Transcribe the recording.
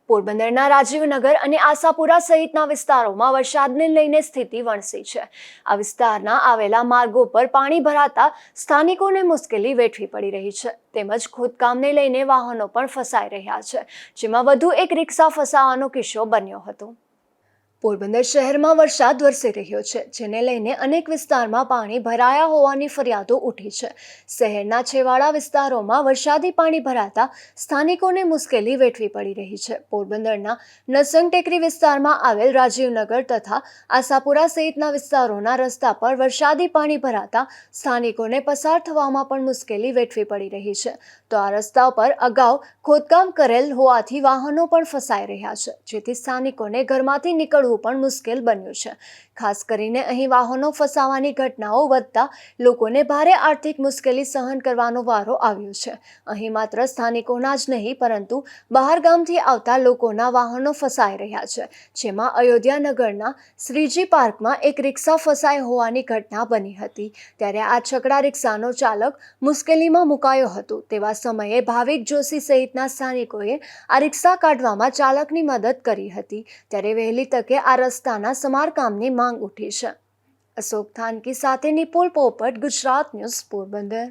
પોરબંદરના રાજીવનગર અને આશાપુરા સહિતના વિસ્તારોમાં વરસાદને લઈને સ્થિતિ વણસી છે। આ વિસ્તારના આવેલા માર્ગો પર પાણી ભરાતા સ્થાનિકોને મુશ્કેલી વેઠવી પડી રહી છે, તેમજ ખોદકામને લઈને વાહનો પણ ફસાઈ રહ્યા છે, જેમાં વધુ એક રિક્ષા ફસાવાનો કિસ્સો બન્યો હતો। પોરબંદર શહેરમાં વરસાદ વરસી રહ્યો છે, જેને લઈને અનેક વિસ્તારમાં પાણી ભરાયા હોવાની ફરિયાદો ઉઠી છે। શહેરના છેવાડા વિસ્તારોમાં વરસાદી પાણી ભરાતા સ્થાનિકોને મુશ્કેલી વેઠવી પડી રહી છે। પોરબંદરના નરસંગ ટેકરી વિસ્તારમાં આવેલ રાજીવનગર તથા આશાપુરા સહિતના વિસ્તારોના રસ્તા પર વરસાદી પાણી ભરાતા સ્થાનિકોને પસાર થવામાં પણ મુશ્કેલી વેઠવી પડી રહી છે। તો આ રસ્તા પર અગાઉ ખોદકામ કરેલ હોવાથી વાહનો પણ ફસાઈ રહ્યા છે, જેથી સ્થાનિકોને ઘરમાંથી નીકળવું પણ મુશ્કેલ બન્યું છે। ખાસ કરીને અહીં વાહનો ફસાવાની ઘટનાઓ વધતા લોકોને ભારે આર્થિક મુશ્કેલી સહન કરવાનો વારો આવ્યો છે। અહીં માત્ર સ્થાનિકોના જ નહીં પરંતુ બહાર ગામથી આવતા લોકોના વાહનો ફસાઈ રહ્યા છે, જેમાં અયોધ્યાનગરના શ્રીજી પાર્કમાં એક રિક્ષા ફસાઈ હોવાની ઘટના બની હતી। ત્યારે આ છકડા રિક્ષાનો ચાલક મુશ્કેલીમાં મુકાયો હતો, તેવા સમયે ભાવિક જોશી સહિતના સ્થાનિકોએ આ રિક્ષા કાઢવામાં ચાલકની મદદ કરી હતી। ત્યારે વહેલી તકે આ રસ્તાના સમારકામની માંગ ઉઠી છે। અશોક થાનકી સાથે નિપુલ પોપટ, ગુજરાત ન્યૂઝ, પોરબંદર।